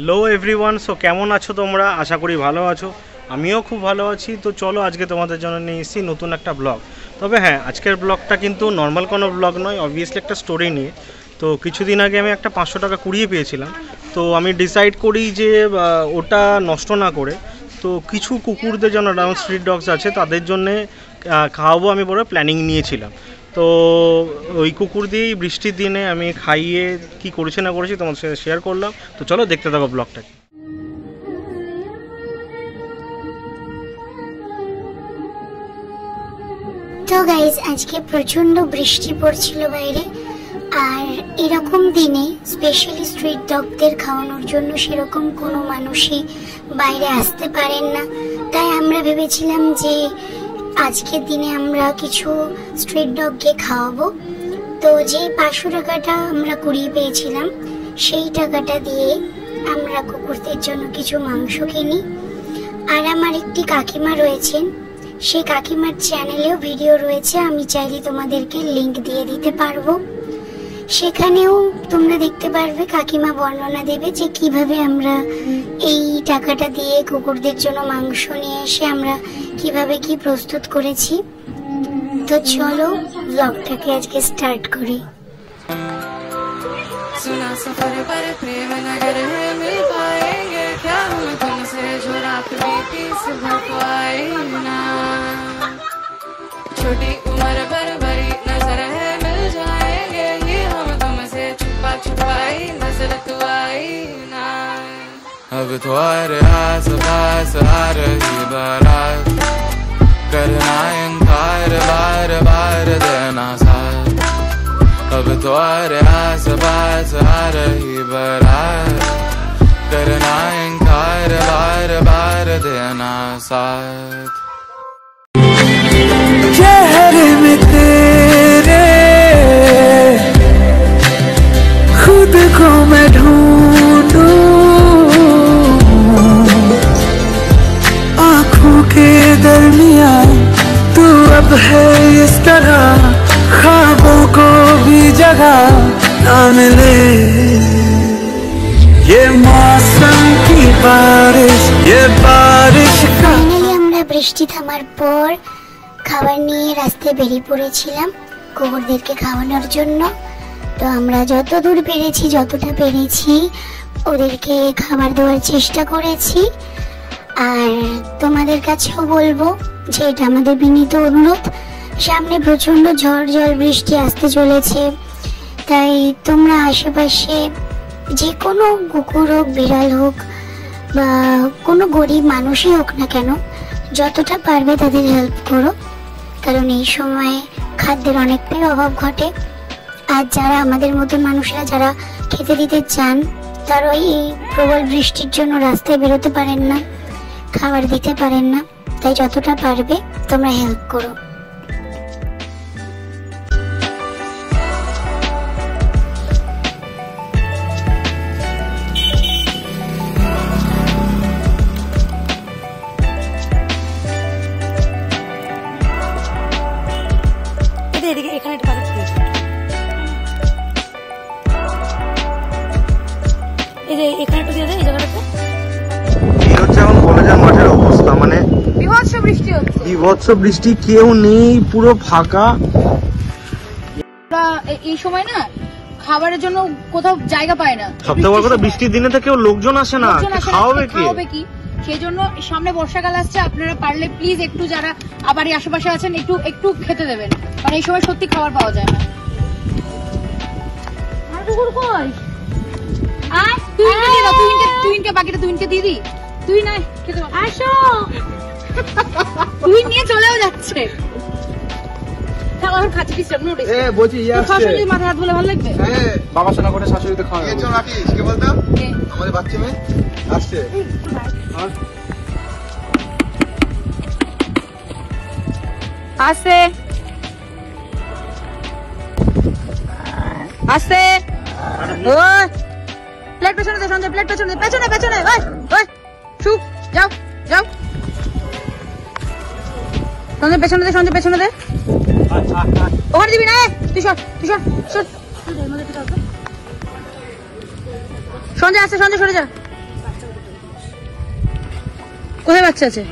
Hello everyone, so কেমন আছো তোমরা? আশা করি ভালো আছো, আমিও খুব ভালো আছি। তো চলো আজকে তোমাদের জন্য নিয়ে এসেছি নতুন একটা ব্লগ। তবে হ্যাঁ, আজকের ব্লগটা কিন্তু নর্মাল কোনো ব্লগ নয়, অবভিয়াসলি একটা স্টোরি নিয়ে। তো কিছুদিন আগে আমি একটা 500 টাকা কুড়িয়ে পেয়েছিলাম। তো আমি ডিসাইড করি যে ওটা নষ্ট না করে তো কিছু কুকুরদের জন্য, যেমন স্ট্রিট ডগস আছে তাদের জন্যে খাওয়াবো আমি বড় প্ল্যানিং নিয়েছিলাম। তো ওই কুকুর দিয়েই বৃষ্টির দিনে আমি খাইয়ে কি করেছি না করেছি তোমার সাথে শেয়ার করলাম। তো চলো দেখতে থাকো ব্লগটা। তো গাইজ, আজকে প্রচন্ড বৃষ্টি পড়ছিল বাইরে, আর এরকম দিনে স্পেশালি স্ট্রিট ডগদের খাওয়ানোর জন্য সেরকম কোনো মানুষই বাইরে আসতে পারেন না। তাই আমরা ভেবেছিলাম যে আজকের দিনে আমরা কিছু স্ট্রিট ডগকে খাওয়াবো। তো যে 500 টাকাটা আমরা কুড়িয়ে পেয়েছিলাম, সেই টাকাটা দিয়ে আমরা কুকুরদের জন্য কিছু মাংস কিনি। আর আমার একটি কাকিমা রয়েছেন, সেই কাকিমার চ্যানেলেও ভিডিও রয়েছে, আমি চাইলে তোমাদেরকে লিংক দিয়ে দিতে পারবো। সেখানেও তোমরা দেখতে পারবে, কাকিমা বর্ণনা দেবে যে কিভাবে আমরা এই টাকাটা দিয়ে কুকুরদের জন্য মাংস নিয়ে এসে আমরা কিভাবে কি প্রস্তুত করেছি। তো চলো ব্লগটাকে আজকে স্টার্ট করি। सुना सफर पर प्रेम नगर है, मिल पाएंगे क्या हम तुमसे जो रात बीती सुबह को आई ना। छोटी उम्र पर बड़ी नजर है, मिल जाएंगे ये हम तुमसे छुपा छुपाई नजर तो आई ना। अब तो आस पास आ रही बारात, करना इनकार बार बार देना साथ। अब तो आस पास आ रही बारात, करना इनकार बार बार देना साथ। चेहरे में तेरे खुद को मैं ढूंढूं, आँखों के दरमियां तू अब है इस तरह, ख्वाबों को भी जगह ना मिले। ये मौसम की बारिश, ये बारिश का। ফাইনালি আমরা বৃষ্টি থামার পর খাবার নিয়ে রাস্তায় বেরিয়ে পড়েছিলাম কুকুরদেরকে খাওয়ানোর জন্য। তো আমরা যতদূর পেরেছি, যতটা পেরেছি ওদেরকে খাবার দেওয়ার চেষ্টা করেছি। আর তোমাদের কাছেও বলবো যে এটা আমাদের বিনীত অনুরোধ, সামনে প্রচন্ড ঝড় জল বৃষ্টি আসতে চলেছে, তাই তোমরা আশেপাশে যে কোনো কুকুর হোক, বিড়াল হোক বা কোনো গরিব মানুষই হোক না কেন, যতটা পারবে তাদের হেল্প করো, কারণ এই সময় খাদ্যের অনেকটাই অভাব ঘটে। আর যারা আমাদের মতো মানুষরা যারা খেতে দিতে চান, তারা এই প্রবল বৃষ্টির জন্য রাস্তায় বেরোতে পারেন না, খাবার দিতে পারেন না, তাই যতটা পারবে তোমরা হেল্প করো। বিভৎস বৃষ্টি, কেউ নেই, পুরো ফাঁকা। এই সময় না খাবারের জন্য কোথাও জায়গা পায় না। সবথেকে বড় কথা, বৃষ্টির দিনে তো কেউ লোকজন আসে না, খাওয়াবে কি? সেই জন্য সামনে বর্ষাকাল আসছে, আপনারা পারলে প্লিজ একটু যারা আবার আশেপাশে আছেন একটু একটু খেতে দেবেন, কারণ এই সময় সত্যি খাবার পাওয়া যায় না। তুইনকে বাকিটা তুইনকে দিয়ে দি, তুই নাই খেতে আসো, তুই নিয়ে চলেও যাচ্ছে। মাথায় হাত বলে ভালো লাগবে। বাবা শোনা করে শাশুড়িতে খাওয়া রাখিস, কে বলতো আমাদের বাচ্চা মেয়ে আসছে। আসে আসে, ওই প্লেট পেছনে দে সঞ্জয়, প্লেট পেছনে পেছনে পেছনে, ওই ওই শুক, যাও যাও সঞ্জয়, পেছনে দে সঞ্জয়, পেছনে দে। ওখানে দিবি না, তুই সর তুই সর সর। সঞ্জয় আসছে, সঞ্জয় সরে যা। কোথায় বাচ্চা আছে?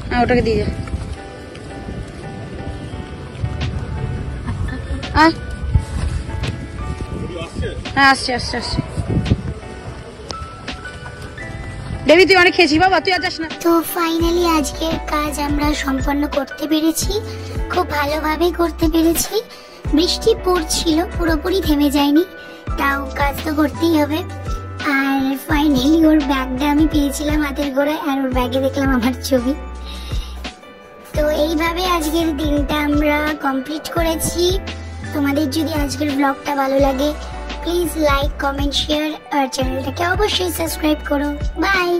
হ্যাঁ ওটাকে দিয়ে যা। হ্যাঁ আসছে আসছে আসছে। দেবী তুই অনেক খেয়েছি বাবা, তুই আর যাস না। তো ফাইনালি আজকের কাজ আমরা সম্পন্ন করতে পেরেছি, খুব ভালোভাবে করতে পেরেছি। বৃষ্টি পড়ছিল, পুরোপুরি থেমে যায়নি, তাও কাজ তো করতেই হবে। আর ফাইনালি ওর ব্যাগটা আমি পেয়েছিলাম হাতের গোড়ায়, আর ওর ব্যাগে দেখলাম আমার ছবি। তো এইভাবে আজকের দিনটা আমরা কমপ্লিট করেছি। তোমাদের যদি আজকের ব্লগটা ভালো লাগে প্লিজ লাইক, কমেন্ট, শেয়ার আর চ্যানেলটাকে অবশ্যই সাবস্ক্রাইব করো। বাই।